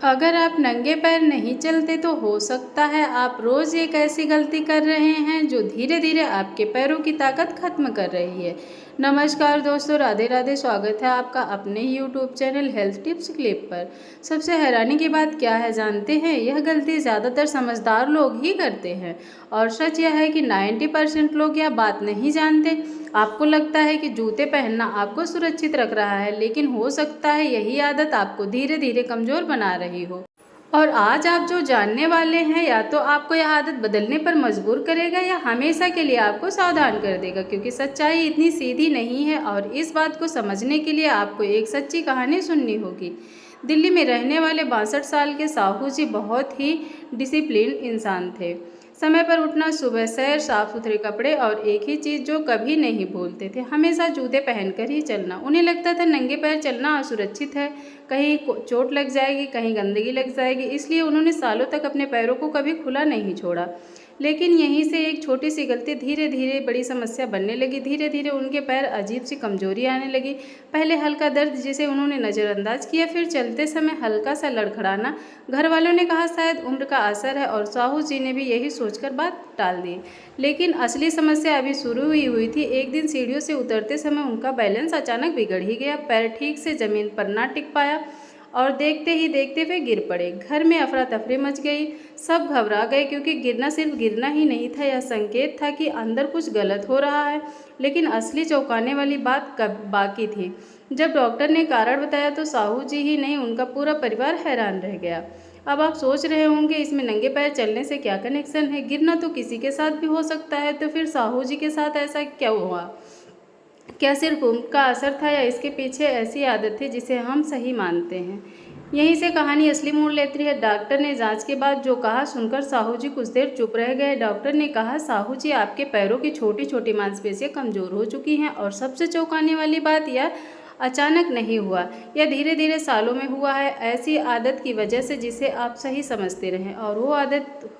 अगर आप नंगे पैर नहीं चलते तो हो सकता है आप रोज़ एक ऐसी गलती कर रहे हैं जो धीरे धीरे आपके पैरों की ताकत खत्म कर रही है। नमस्कार दोस्तों, राधे राधे। स्वागत है आपका अपने YouTube channel health tips clip पर। सबसे हैरानी की बात क्या है जानते हैं? यह गलती ज़्यादातर समझदार लोग ही करते हैं और सच यह है कि 90% लोग यह बात नहीं जानते। आपको लगता है कि जूते पहनना आपको सुरक्षित रख रहा है, लेकिन हो सकता है यही आदत आपको धीरे धीरे कमज़ोर बना रही हो। और आज आप जो जानने वाले हैं, या तो आपको यह आदत बदलने पर मजबूर करेगा या हमेशा के लिए आपको सावधान कर देगा, क्योंकि सच्चाई इतनी सीधी नहीं है। और इस बात को समझने के लिए आपको एक सच्ची कहानी सुननी होगी। दिल्ली में रहने वाले 62 साल के साहू जी बहुत ही डिसिप्लिन इंसान थे। समय पर उठना, सुबह सैर, साफ सुथरे कपड़े और एक ही चीज़ जो कभी नहीं भूलते थे, हमेशा जूते पहनकर ही चलना। उन्हें लगता था नंगे पैर चलना असुरक्षित है, कहीं चोट लग जाएगी, कहीं गंदगी लग जाएगी, इसलिए उन्होंने सालों तक अपने पैरों को कभी खुला नहीं छोड़ा। लेकिन यहीं से एक छोटी सी गलती धीरे धीरे बड़ी समस्या बनने लगी। धीरे धीरे उनके पैर अजीब सी कमजोरी आने लगी। पहले हल्का दर्द जिसे उन्होंने नज़रअंदाज किया, फिर चलते समय हल्का सा लड़खड़ाना। घर वालों ने कहा शायद उम्र का असर है, और साहू जी ने भी यही सोचकर बात टाल दी। लेकिन असली समस्या अभी शुरू ही हुई थी। एक दिन सीढ़ियों से उतरते समय उनका बैलेंस अचानक बिगड़ ही गया। पैर ठीक से जमीन पर ना टिक पाया और देखते ही देखते वे गिर पड़े। घर में अफरा तफरी मच गई। सब घबरा गए, क्योंकि गिरना सिर्फ गिरना ही नहीं था, यह संकेत था कि अंदर कुछ गलत हो रहा है। लेकिन असली चौंकाने वाली बात कब बाकी थी। जब डॉक्टर ने कारण बताया तो साहू जी ही नहीं, उनका पूरा परिवार हैरान रह गया। अब आप सोच रहे होंगे इसमें नंगे पैर चलने से क्या कनेक्शन है? गिरना तो किसी के साथ भी हो सकता है, तो फिर साहू जी के साथ ऐसा क्या हुआ? क्या सिर्फ उम्र का असर था, या इसके पीछे ऐसी आदत थी जिसे हम सही मानते हैं? यहीं से कहानी असली मोड़ लेती है। डॉक्टर ने जांच के बाद जो कहा सुनकर साहू जी कुछ देर चुप रह गए। डॉक्टर ने कहा, साहू जी, आपके पैरों की छोटी छोटी मांसपेशियां कमज़ोर हो चुकी हैं, और सबसे चौंकाने वाली बात, यह अचानक नहीं हुआ, यह धीरे धीरे सालों में हुआ है, ऐसी आदत की वजह से जिसे आप सही समझते रहें। और वो आदत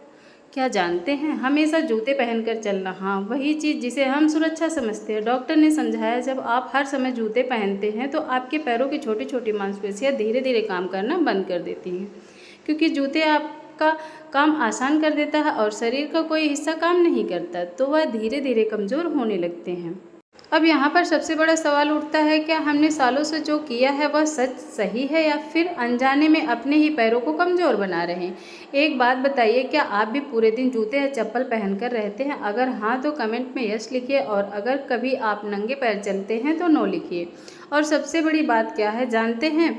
क्या जानते हैं? हमेशा जूते पहनकर चलना। हाँ, वही चीज़ जिसे हम सुरक्षा समझते हैं। डॉक्टर ने समझाया, जब आप हर समय जूते पहनते हैं तो आपके पैरों की छोटी छोटी मांसपेशियां धीरे धीरे काम करना बंद कर देती हैं, क्योंकि जूते आपका काम आसान कर देता है और शरीर का कोई हिस्सा काम नहीं करता, तो वह धीरे धीरे कमज़ोर होने लगते हैं। अब यहाँ पर सबसे बड़ा सवाल उठता है, क्या हमने सालों से जो किया है वह सच सही है, या फिर अनजाने में अपने ही पैरों को कमज़ोर बना रहे हैं? एक बात बताइए, क्या आप भी पूरे दिन जूते या चप्पल पहनकर रहते हैं? अगर हाँ तो कमेंट में यस लिखिए, और अगर कभी आप नंगे पैर चलते हैं तो नो लिखिए। और सबसे बड़ी बात क्या है जानते हैं?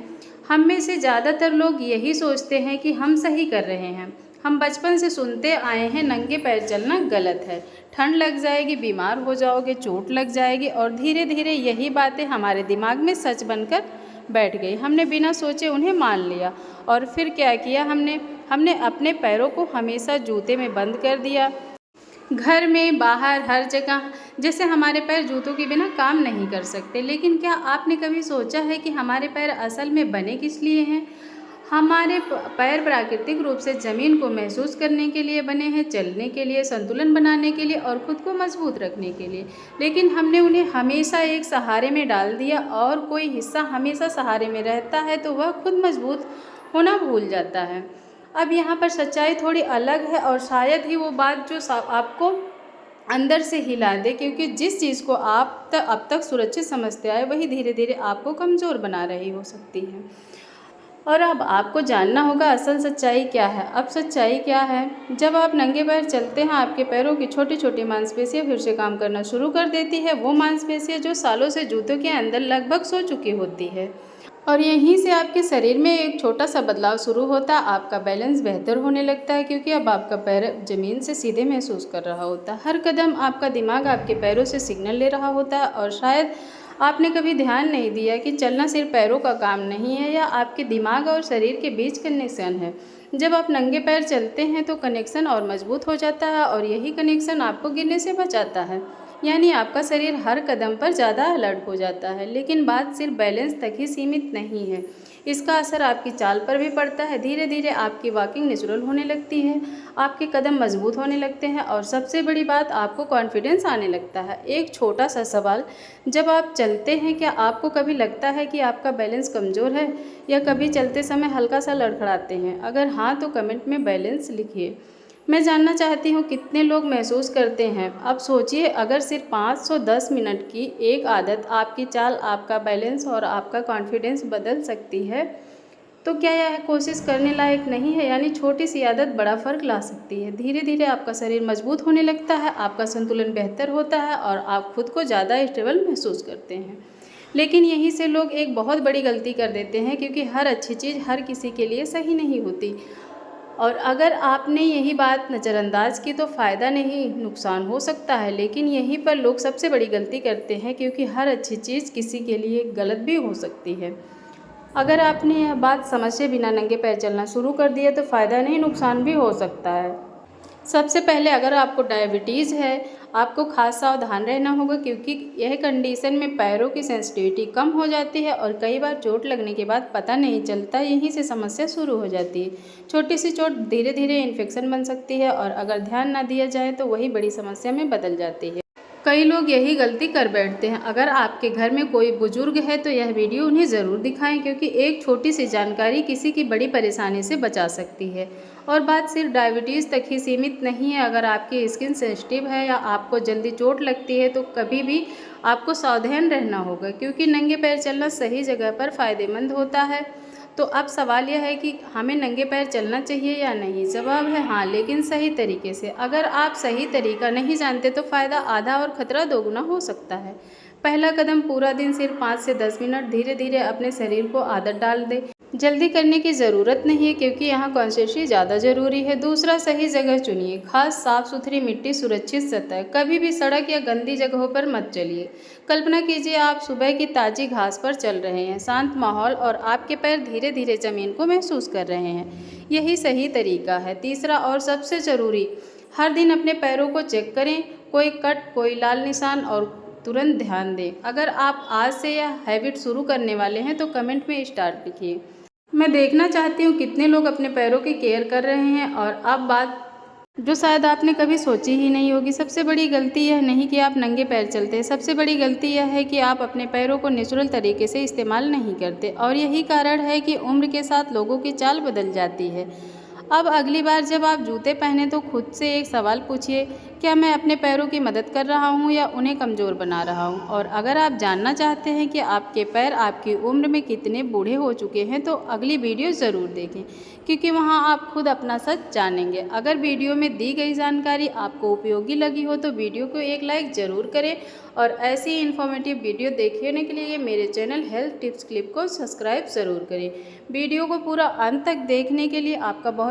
हम में से ज़्यादातर लोग यही सोचते हैं कि हम सही कर रहे हैं। हम बचपन से सुनते आए हैं नंगे पैर चलना गलत है, ठंड लग जाएगी, बीमार हो जाओगे, चोट लग जाएगी, और धीरे धीरे यही बातें हमारे दिमाग में सच बनकर बैठ गई। हमने बिना सोचे उन्हें मान लिया, और फिर क्या किया हमने हमने अपने पैरों को हमेशा जूते में बंद कर दिया। घर में, बाहर, हर जगह, जैसे हमारे पैर जूतों के बिना काम नहीं कर सकते। लेकिन क्या आपने कभी सोचा है कि हमारे पैर असल में बने किस लिए हैं? हमारे पैर प्राकृतिक रूप से ज़मीन को महसूस करने के लिए बने हैं, चलने के लिए, संतुलन बनाने के लिए और खुद को मजबूत रखने के लिए। लेकिन हमने उन्हें हमेशा एक सहारे में डाल दिया, और कोई हिस्सा हमेशा सहारे में रहता है तो वह खुद मजबूत होना भूल जाता है। अब यहाँ पर सच्चाई थोड़ी अलग है, और शायद ही वो बात जो आपको अंदर से हिला दे, क्योंकि जिस चीज़ को आप अब तक सुरक्षित समझते आए, वही धीरे धीरे आपको कमज़ोर बना रही हो सकती है। और अब आपको जानना होगा असल सच्चाई क्या है। अब सच्चाई क्या है? जब आप नंगे पैर चलते हैं, आपके पैरों की छोटी छोटी मांसपेशियां फिर से काम करना शुरू कर देती है, वो मांसपेशियां जो सालों से जूतों के अंदर लगभग सो चुकी होती है। और यहीं से आपके शरीर में एक छोटा सा बदलाव शुरू होता है। आपका बैलेंस बेहतर होने लगता है, क्योंकि अब आपका पैर ज़मीन से सीधे महसूस कर रहा होता है। हर कदम आपका दिमाग आपके पैरों से सिग्नल ले रहा होता है। और शायद आपने कभी ध्यान नहीं दिया कि चलना सिर्फ पैरों का काम नहीं है, या आपके दिमाग और शरीर के बीच कनेक्शन है। जब आप नंगे पैर चलते हैं तो कनेक्शन और मजबूत हो जाता है, और यही कनेक्शन आपको गिरने से बचाता है। यानी आपका शरीर हर कदम पर ज़्यादा अलर्ट हो जाता है। लेकिन बात सिर्फ बैलेंस तक ही सीमित नहीं है। इसका असर आपकी चाल पर भी पड़ता है। धीरे धीरे आपकी वॉकिंग नेचुरल होने लगती है, आपके कदम मजबूत होने लगते हैं और सबसे बड़ी बात, आपको कॉन्फिडेंस आने लगता है। एक छोटा सा सवाल, जब आप चलते हैं क्या आपको कभी लगता है कि आपका बैलेंस कमज़ोर है, या कभी चलते समय हल्का सा लड़खड़ाते हैं? अगर हाँ तो कमेंट में बैलेंस लिखिए। मैं जानना चाहती हूँ कितने लोग महसूस करते हैं। अब सोचिए, अगर सिर्फ 510 मिनट की एक आदत आपकी चाल, आपका बैलेंस और आपका कॉन्फिडेंस बदल सकती है, तो क्या यह कोशिश करने लायक नहीं है? यानी छोटी सी आदत बड़ा फ़र्क ला सकती है। धीरे धीरे आपका शरीर मजबूत होने लगता है, आपका संतुलन बेहतर होता है और आप खुद को ज़्यादा स्टेबल महसूस करते हैं। लेकिन यहीं से लोग एक बहुत बड़ी गलती कर देते हैं, क्योंकि हर अच्छी चीज़ हर किसी के लिए सही नहीं होती। और अगर आपने यही बात नज़रअंदाज की तो फ़ायदा नहीं, नुकसान हो सकता है। लेकिन यहीं पर लोग सबसे बड़ी गलती करते हैं, क्योंकि हर अच्छी चीज़ किसी के लिए गलत भी हो सकती है। अगर आपने यह बात समझे बिना नंगे पैर चलना शुरू कर दिया तो फ़ायदा नहीं, नुकसान भी हो सकता है। सबसे पहले, अगर आपको डायबिटीज़ है, आपको खास सावधान रहना होगा, क्योंकि यह कंडीशन में पैरों की सेंसिटिविटी कम हो जाती है और कई बार चोट लगने के बाद पता नहीं चलता, यहीं से समस्या शुरू हो जाती है। छोटी सी चोट धीरे धीरे इन्फेक्शन बन सकती है और अगर ध्यान ना दिया जाए तो वही बड़ी समस्या में बदल जाती है। कई लोग यही गलती कर बैठते हैं। अगर आपके घर में कोई बुजुर्ग है तो यह वीडियो उन्हें ज़रूर दिखाएं, क्योंकि एक छोटी सी जानकारी किसी की बड़ी परेशानी से बचा सकती है। और बात सिर्फ डायबिटीज़ तक ही सीमित नहीं है। अगर आपकी स्किन सेंसिटिव है या आपको जल्दी चोट लगती है तो कभी भी आपको सावधान रहना होगा, क्योंकि नंगे पैर चलना सही जगह पर फ़ायदेमंद होता है। तो अब सवाल यह है कि हमें नंगे पैर चलना चाहिए या नहीं? जवाब है हाँ, लेकिन सही तरीके से। अगर आप सही तरीका नहीं जानते तो फ़ायदा आधा और ख़तरा दोगुना हो सकता है। पहला कदम, पूरा दिन सिर्फ 5 से 10 मिनट धीरे धीरे अपने शरीर को आदत डाल दे। जल्दी करने की ज़रूरत नहीं है, क्योंकि यहाँ कंसिस्टेंसी ज़्यादा ज़रूरी है। दूसरा, सही जगह चुनिए, खास साफ़ सुथरी मिट्टी, सुरक्षित सतह। कभी भी सड़क या गंदी जगहों पर मत चलिए। कल्पना कीजिए आप सुबह की ताज़ी घास पर चल रहे हैं, शांत माहौल और आपके पैर धीरे धीरे ज़मीन को महसूस कर रहे हैं। यही सही तरीका है। तीसरा और सबसे ज़रूरी, हर दिन अपने पैरों को चेक करें, कोई कट, कोई लाल निशान, और तुरंत ध्यान दें। अगर आप आज से यह हैबिट शुरू करने वाले हैं तो कमेंट में स्टार्ट लिखिए। मैं देखना चाहती हूँ कितने लोग अपने पैरों की केयर कर रहे हैं। और अब बात जो शायद आपने कभी सोची ही नहीं होगी, सबसे बड़ी गलती यह नहीं कि आप नंगे पैर चलते हैं, सबसे बड़ी गलती यह है कि आप अपने पैरों को नेचुरल तरीके से इस्तेमाल नहीं करते। और यही कारण है कि उम्र के साथ लोगों की चाल बदल जाती है। अब अगली बार जब आप जूते पहने तो खुद से एक सवाल पूछिए, क्या मैं अपने पैरों की मदद कर रहा हूँ या उन्हें कमज़ोर बना रहा हूँ? और अगर आप जानना चाहते हैं कि आपके पैर आपकी उम्र में कितने बूढ़े हो चुके हैं तो अगली वीडियो ज़रूर देखें, क्योंकि वहाँ आप खुद अपना सच जानेंगे। अगर वीडियो में दी गई जानकारी आपको उपयोगी लगी हो तो वीडियो को एक लाइक ज़रूर करें, और ऐसी इन्फॉर्मेटिव वीडियो देखने के लिए मेरे चैनल हेल्थ टिप्स क्लिप को सब्सक्राइब ज़रूर करें। वीडियो को पूरा अंत तक देखने के लिए आपका बहुत